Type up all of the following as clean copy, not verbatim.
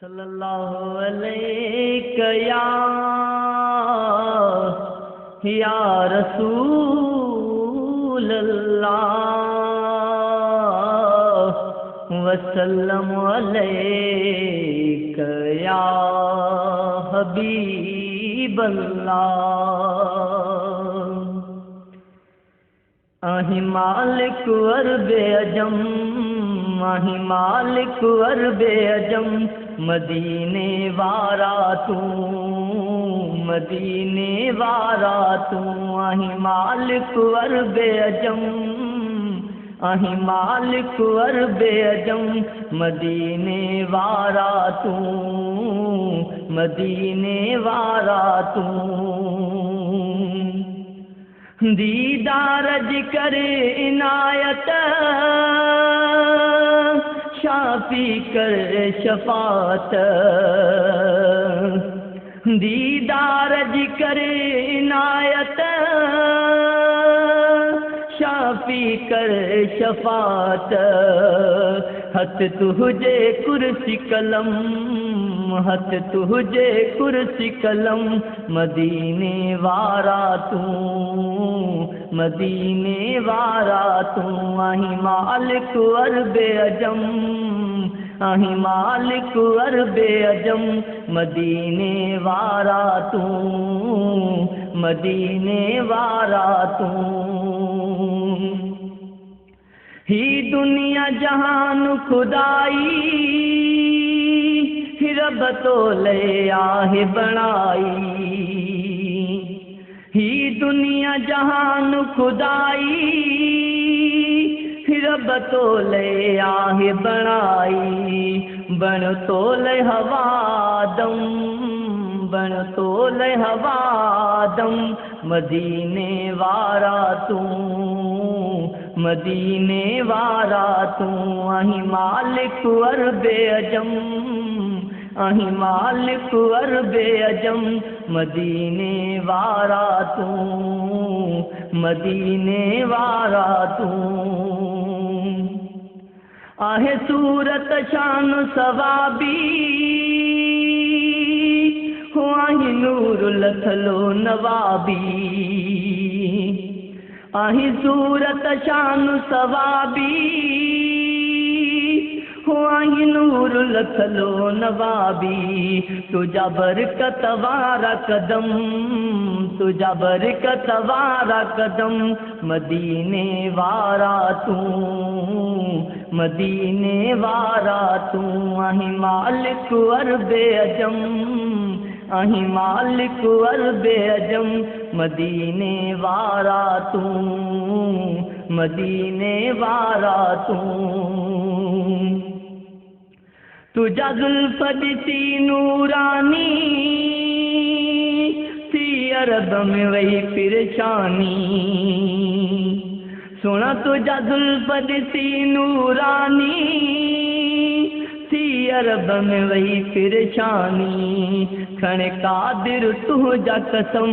सल्लल्लाहु अलैहि या रसूल अल्लाह वसल्लम अलैका या हबीब अल्लाह। आहि मालिक अरबे अजम, आहि मालिक अरबे अजम, मदीने वारा तू, मदीने वारा तू। आहि मालिक अरबे अजम, आहि मालिक अरबे अजम, मदीने वारा तू, मदीने वारा तू। दीदार करे इनायत, शाफी कर शफात। दीदार करे इनायत, शाफी कर शफात। हथ तुझे कुर्सी कलम, हथ तुझे कुर्सी कलम, मदीने वारा तू, मदीने वारा तू। आहि मालिक अरबे अजम, आहि मालिक अरबे अजम, मदीने वारा तू, मदीने वारा तू। ही दुनिया जहान खुदाई, रब तो ले आहे बनाई। ही दुनिया जहान खुदाई, रब तो ले आहे बनाई। बन तो ले हवादम, बन तो ले हवादम, मदीने वारा तू, मदीने वारा तू। आहि मालिक अरबे अजम, आहि मालिक अरबे अजम, मदीने वारा तू, मदीने वारा तू। आहे सूरत शान सवाबी, हो आहि नूर लथलो नवाबी। आहि सूरत शान सवाबी, हो आहि नूर लथलो नवाबी। तुझा बरकत वारा कदम, तुझा बरकत वारा कदम, मदीने वारा तू, मदीने वारा तू। आहि मालिक अरबे अजम, आहि मालिक अरबे अजम, मदीने वारा तू, मदीने वारा तू। तुझा जुल्फ ॾिसी नूरानी, थी अरब में वही परेशानी। सुना तुझा जुल्फ ॾिसी नूरानी, थी अरब में वही परेशानी। खण कादिर तुझा कसम,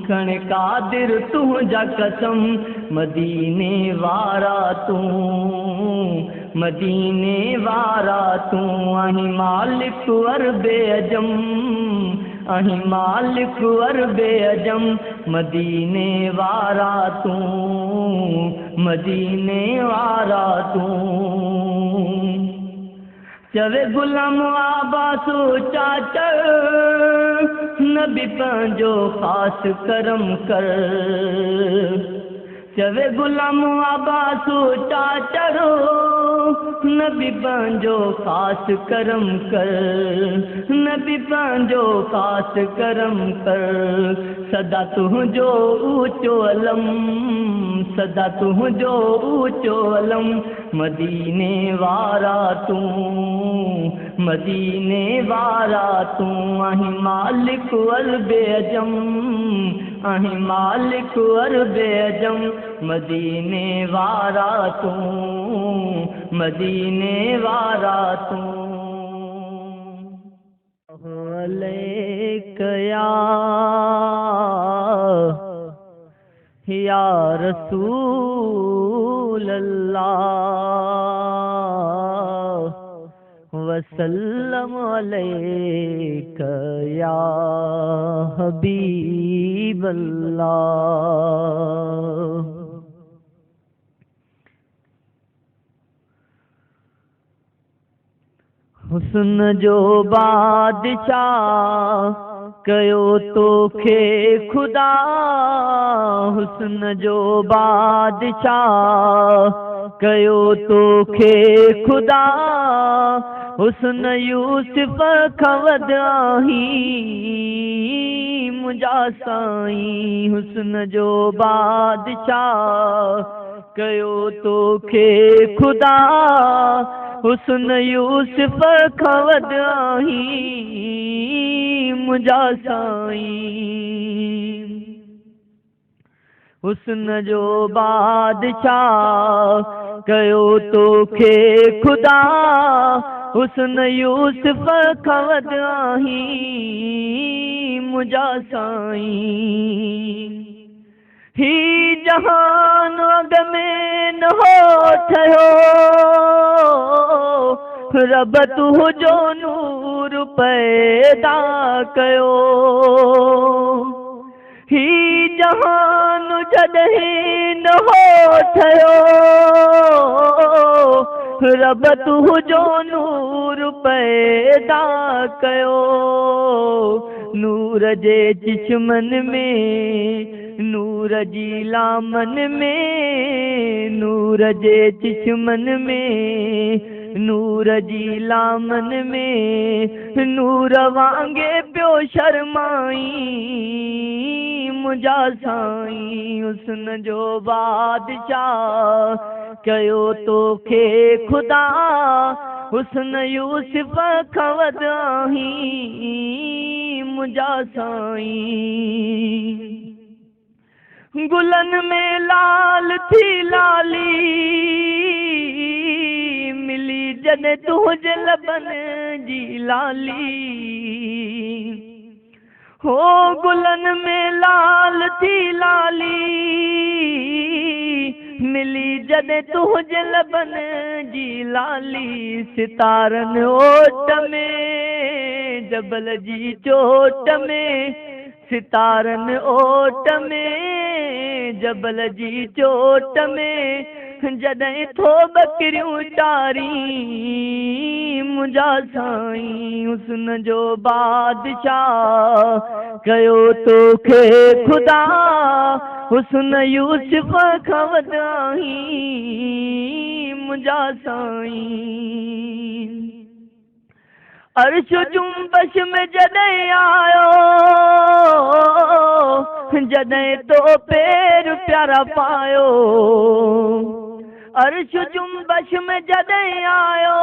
खण कादिर तुझा कसम, मदीने वारा तू, मदीने वारा तू। आहि मालिक अरबे अजम, आहि मालिक अरबे अजम, मदीने वारा तू, मदीने वारा तू। चवे गुलाम आबासो चाचर, नबी पंहिंजो ख़ासि करम कर। चवे गुलाम आबासो चाचर, नबी पंहिंजो ख़ासि करम कर, नबी पंहिंजो ख़ासि करम कर। सदा तुंहिंजो ऊंचो अलम, सदा तुंहिंजो ऊंचो अलम, मदीने वारा तू, मदीने वारा तू। आहि मालिक अरबे अजम, आहि मालिक अरबे अजम, मदीने वारा तू, मदीने वारा तू। अलैका या रसूल अल्लाह वसल्लम अलैका या हबीब अल्लाह। हुस्न जो बादशाह कयो तोखे खुदा, हुस्न जो बादशाह कयो तोखे खुदा, हुस्न यूसुफ खां वॾो आहीं मुंहिंजा साईं। हुस्न जो बादशाह कयो तोखे खुदा, हुस्न यूसुफ खां वॾो आहीं मुंहिंजा साईं। हुस्न जो बादशाह कयो तोखे खुदा, हुस्न यूसुफ खां वॾो आहीं मुंहिंजा साईं। ही जहान अॻ में न हो ठहियो, रब तुंहिंजो नूर पैदा कयो। ही जहान जॾहिं न हो ठहियो, रब तुंहिंजो नूर पैदा कयो। नूर जे चिश्मन में, नूर जी लामन में, नूर जे चिश्मन में, नूर जी लामन में, नूर वांगे पियो शर्माई मुंहिंजा साईं। हुस्न जो बादशाह कयो तोखे खुदा, हुस्न यूसुफ खां वॾो आहीं मुंहिंजा साईं। गुलन में लाल थी लाली मिली जॾहिं तुंहिंजे लबनि जी लाली, हो गुलन में लाल थी लाली मिली जॾहिं तुंहिंजे लबनि जी लाली। सितारनि ओट में जबल जी चोट में, सितारनि ओट में जबल जी चोट में, जॾहिं थो बकरियूं चारी मुंहिंजा साईं। हुस्न जो बादशाह कयो तोखे खुदा, हुस्न यूसुफ खां वॾो आहीं मुंहिंजा साईं। अर्श जुम्बश में जॾहिं आयो, जॾहिं तो पैर प्यारा पायो। अर्श जुम्बश में जॾहिं आयो,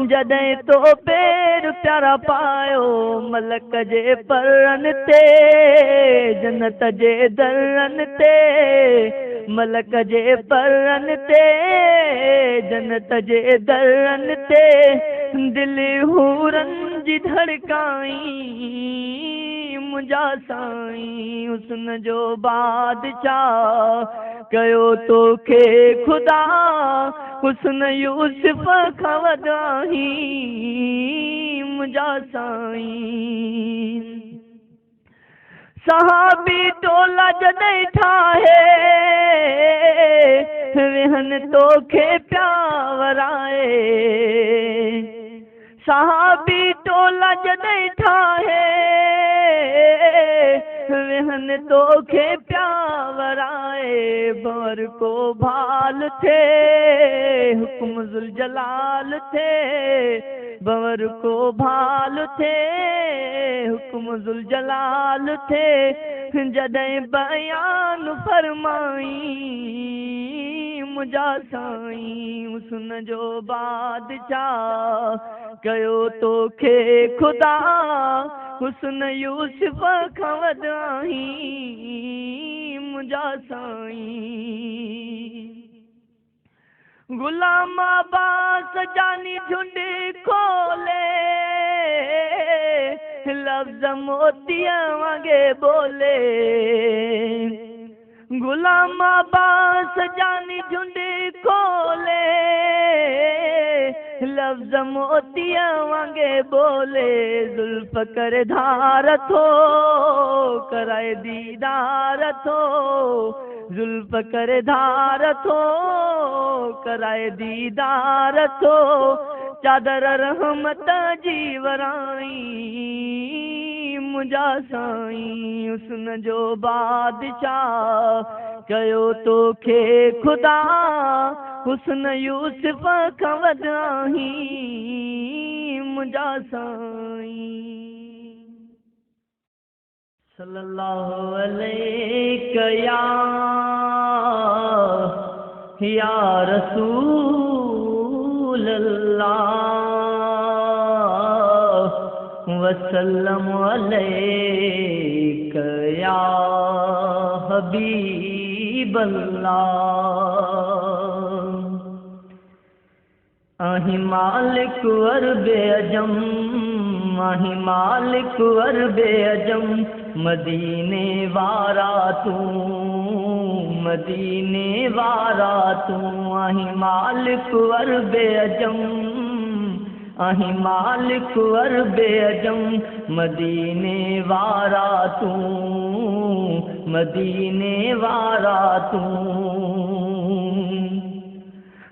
जॾहिं तो पैर प्यारा पायो। मलक जे परनि ते, जन्नत जे दरनि ते, मलक जे परनि ते, जन्नत जे दरनि ते, दिलि हूरनि जी धड़काई मुंहिंजा साईं। हुस्न जो बादशाह कयो तोखे खुदा, हुस्न यूसुफ खां वॾो आहीं मुंहिंजा साईं। सहाबी टोला जॾहिं ठाहे वेहनि तोखे पिया वराए, सहाबी टोला जॾहिं ठाहे वेहनि तोखे पिया वराए। भंवर को भाल थे हुक्म ज़ुल जलाल थे, भंवर को भाल थे हुक्म ज़ुल जलाल थे, जॾहिं बयान फरमाई मुंहिंजा साईं। हुस्न जो बादशाह कयो तोखे खुदा, हुस्न यूसुफ खां वॾो आहीं मुंहिंजा साईं। गुलाम अब्बास जानी झुंड खोले, लफ्ज़ मोतीअ वांगे बोले। गुलाम अब्बास जानी झुंड खोले, लफ्ज़ मोतीअ वांगे बोले जुल्फ़ कर धार थो कराए दीदार थो जुल्फ़ कर धार थो कराए दीदार थो चादर रहमत जी वराई मुंहिंजा साईं हुस्न जो बादशाह कयो तोखे खुदा हुस्न यूसुफ खां वधाई मुंहिंजा साईं सल्लल्लाहु अलैहि या रसूल अल्लाह वसल्लम अलैका या हबीब अल्लाह आही मालिक अरबे अजम आही मालिक अरबे अजम मदीने वारा तू आही मालिक अरबे अजम आही मालिक अरबे अजम मदीने वारा तू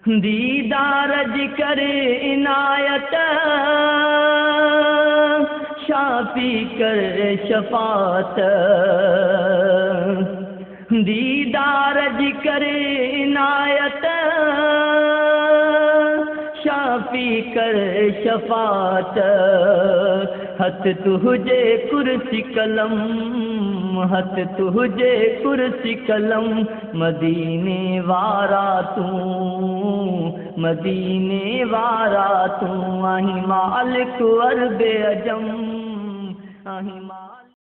दीदार जी करे इनायत शाफी कर शफात दीदार जी करे इनायत शाफी कर शफात हथ तुझे कुर्सी कलम हथ तुझे कुर्सी कलम मदीने वारा तू आही मालिक अरबे अजम आही